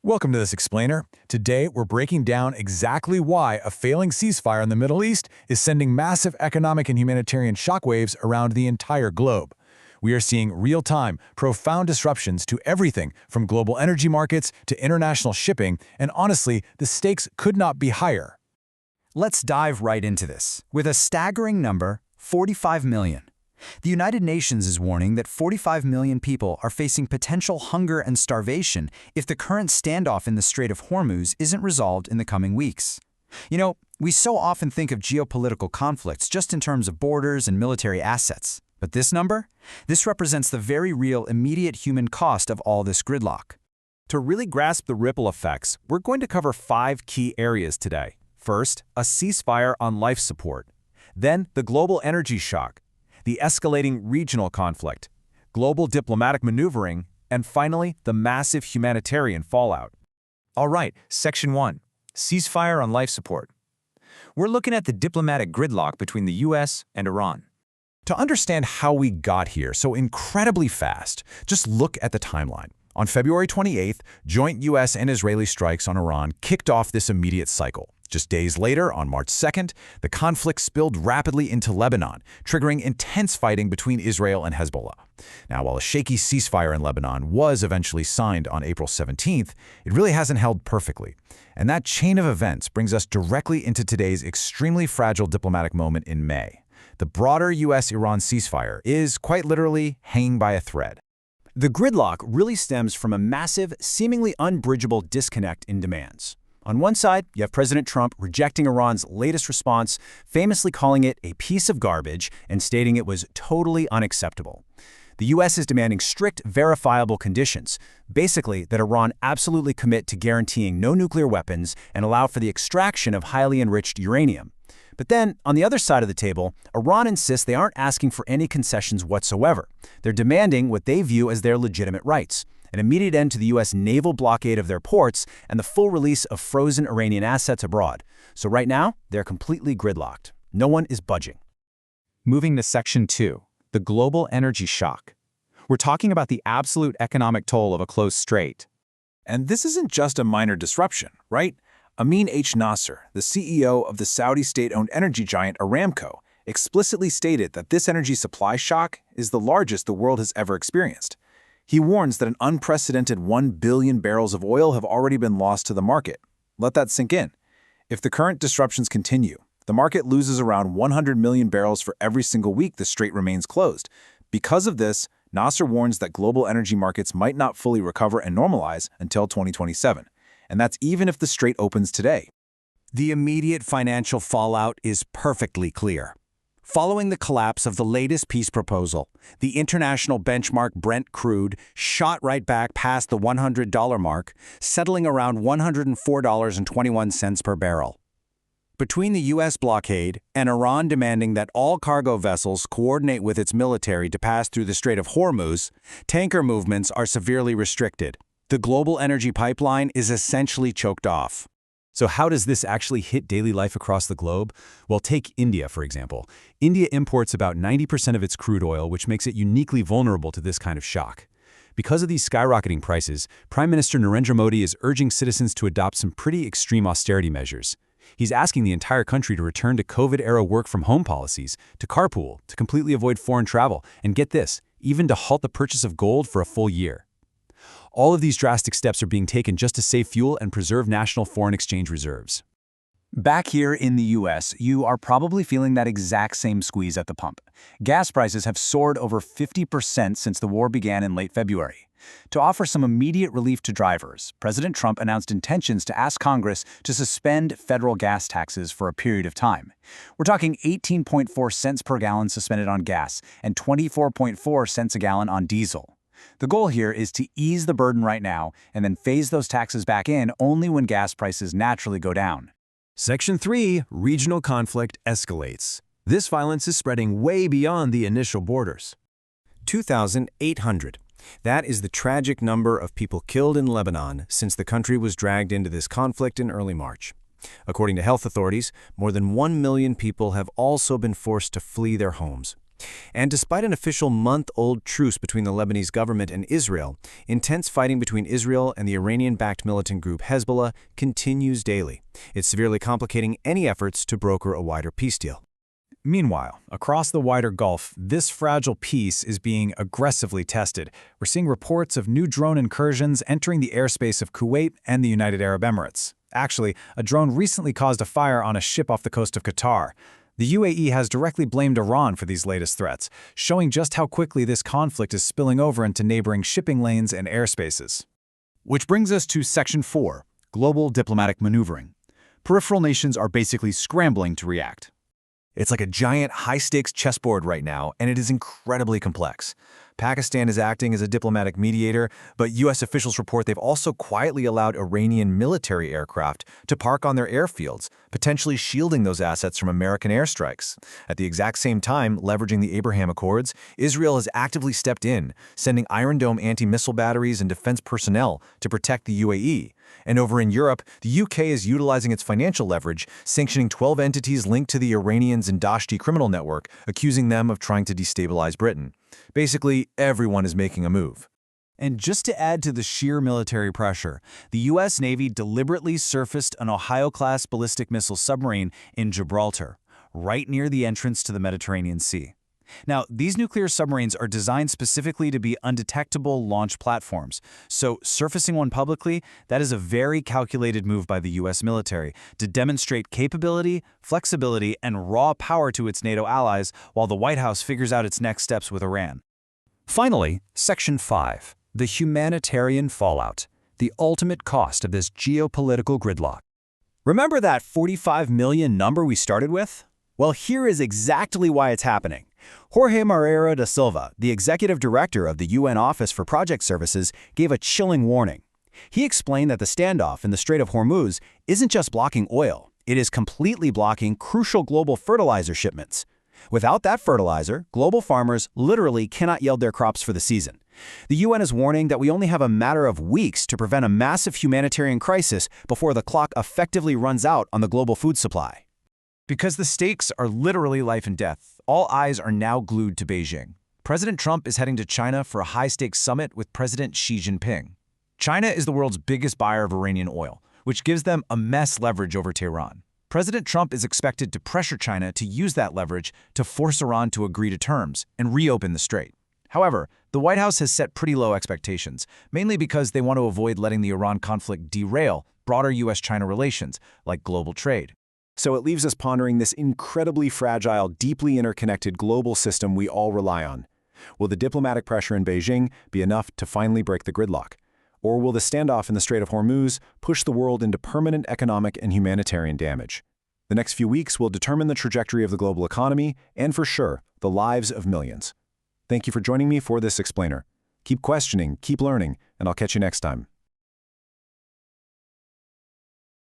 Welcome to this explainer. Today, we're breaking down exactly why a failing ceasefire in the Middle East is sending massive economic and humanitarian shockwaves around the entire globe. We are seeing real-time, profound disruptions to everything from global energy markets to international shipping, and honestly, the stakes could not be higher. Let's dive right into this. With a staggering number, 45 million. The United Nations is warning that 45 million people are facing potential hunger and starvation if the current standoff in the Strait of Hormuz isn't resolved in the coming weeks. You know, we so often think of geopolitical conflicts just in terms of borders and military assets. But this number? This represents the very real immediate human cost of all this gridlock. To really grasp the ripple effects, we're going to cover 5 key areas today. First, a ceasefire on life support. Then, the global energy shock, the escalating regional conflict, global diplomatic maneuvering, and finally, the massive humanitarian fallout. All right, Section 1, ceasefire on life support. We're looking at the diplomatic gridlock between the U.S. and Iran. To understand how we got here so incredibly fast, just look at the timeline. On February 28th, joint U.S. and Israeli strikes on Iran kicked off this immediate cycle. Just days later, on March 2nd, the conflict spilled rapidly into Lebanon, triggering intense fighting between Israel and Hezbollah. Now, while a shaky ceasefire in Lebanon was eventually signed on April 17th, it really hasn't held perfectly. And that chain of events brings us directly into today's extremely fragile diplomatic moment in May. The broader U.S.-Iran ceasefire is, quite literally, hanging by a thread. The gridlock really stems from a massive, seemingly unbridgeable disconnect in demands. On one side, you have President Trump rejecting Iran's latest response, famously calling it a piece of garbage and stating it was totally unacceptable. The U.S. is demanding strict, verifiable conditions, basically that Iran absolutely commit to guaranteeing no nuclear weapons and allow for the extraction of highly enriched uranium. But then, on the other side of the table, Iran insists they aren't asking for any concessions whatsoever. They're demanding what they view as their legitimate rights: an immediate end to the U.S. naval blockade of their ports and the full release of frozen Iranian assets abroad. So right now, they're completely gridlocked. No one is budging. Moving to Section 2, the global energy shock. We're talking about the absolute economic toll of a closed strait. And this isn't just a minor disruption, right? Amin H. Nasser, the CEO of the Saudi state-owned energy giant Aramco, explicitly stated that this energy supply shock is the largest the world has ever experienced. He warns that an unprecedented 1 billion barrels of oil have already been lost to the market. Let that sink in. If the current disruptions continue, the market loses around 100 million barrels for every single week the strait remains closed. Because of this, Nasser warns that global energy markets might not fully recover and normalize until 2027. And that's even if the strait opens today. The immediate financial fallout is perfectly clear. Following the collapse of the latest peace proposal, the international benchmark Brent crude shot right back past the $100 mark, settling around $104.21 per barrel. Between the U.S. blockade and Iran demanding that all cargo vessels coordinate with its military to pass through the Strait of Hormuz, tanker movements are severely restricted. The global energy pipeline is essentially choked off. So how does this actually hit daily life across the globe? Well, take India, for example. India imports about 90% of its crude oil, which makes it uniquely vulnerable to this kind of shock. Because of these skyrocketing prices, Prime Minister Narendra Modi is urging citizens to adopt some pretty extreme austerity measures. He's asking the entire country to return to COVID-era work-from-home policies, to carpool, to completely avoid foreign travel, and get this, even to halt the purchase of gold for a full year. All of these drastic steps are being taken just to save fuel and preserve national foreign exchange reserves. Back here in the U.S., you are probably feeling that exact same squeeze at the pump. Gas prices have soared over 50% since the war began in late February. To offer some immediate relief to drivers, President Trump announced intentions to ask Congress to suspend federal gas taxes for a period of time. We're talking 18.4 cents per gallon suspended on gas and 24.4 cents a gallon on diesel. The goal here is to ease the burden right now and then phase those taxes back in only when gas prices naturally go down. Section 3, regional conflict escalates. This violence is spreading way beyond the initial borders. 2,800. That is the tragic number of people killed in Lebanon since the country was dragged into this conflict in early March. According to health authorities, more than 1 million people have also been forced to flee their homes. And despite an official month-old truce between the Lebanese government and Israel, intense fighting between Israel and the Iranian-backed militant group Hezbollah continues daily. It's severely complicating any efforts to broker a wider peace deal. Meanwhile, across the wider Gulf, this fragile peace is being aggressively tested. We're seeing reports of new drone incursions entering the airspace of Kuwait and the United Arab Emirates. Actually, a drone recently caused a fire on a ship off the coast of Qatar. The UAE has directly blamed Iran for these latest threats, showing just how quickly this conflict is spilling over into neighboring shipping lanes and airspaces. Which brings us to Section 4, Global Diplomatic Maneuvering. Peripheral nations are basically scrambling to react. It's like a giant high-stakes chessboard right now, and it is incredibly complex. Pakistan is acting as a diplomatic mediator, but U.S. officials report they've also quietly allowed Iranian military aircraft to park on their airfields, potentially shielding those assets from American airstrikes. At the exact same time, leveraging the Abraham Accords, Israel has actively stepped in, sending Iron Dome anti-missile batteries and defense personnel to protect the UAE. And over in Europe, the UK is utilizing its financial leverage, sanctioning 12 entities linked to the Iranians and Dashti criminal network, accusing them of trying to destabilize Britain. Basically, everyone is making a move. And just to add to the sheer military pressure, the U.S. Navy deliberately surfaced an Ohio-class ballistic missile submarine in Gibraltar, right near the entrance to the Mediterranean Sea. Now, these nuclear submarines are designed specifically to be undetectable launch platforms, so surfacing one publicly, that is a very calculated move by the U.S. military to demonstrate capability, flexibility, and raw power to its NATO allies while the White House figures out its next steps with Iran. Finally, Section 5, the humanitarian fallout, the ultimate cost of this geopolitical gridlock. Remember that 45 million number we started with? Well, here is exactly why it's happening. Jorge Moreira da Silva, the executive director of the UN Office for Project Services, gave a chilling warning. He explained that the standoff in the Strait of Hormuz isn't just blocking oil, it is completely blocking crucial global fertilizer shipments. Without that fertilizer, global farmers literally cannot yield their crops for the season. The UN is warning that we only have a matter of weeks to prevent a massive humanitarian crisis before the clock effectively runs out on the global food supply. Because the stakes are literally life and death, all eyes are now glued to Beijing. President Trump is heading to China for a high-stakes summit with President Xi Jinping. China is the world's biggest buyer of Iranian oil, which gives them immense leverage over Tehran. President Trump is expected to pressure China to use that leverage to force Iran to agree to terms and reopen the strait. However, the White House has set pretty low expectations, mainly because they want to avoid letting the Iran conflict derail broader U.S.-China relations, like global trade. So it leaves us pondering this incredibly fragile, deeply interconnected global system we all rely on. Will the diplomatic pressure in Beijing be enough to finally break the gridlock? Or will the standoff in the Strait of Hormuz push the world into permanent economic and humanitarian damage? The next few weeks will determine the trajectory of the global economy and, for sure, the lives of millions. Thank you for joining me for this explainer. Keep questioning, keep learning, and I'll catch you next time.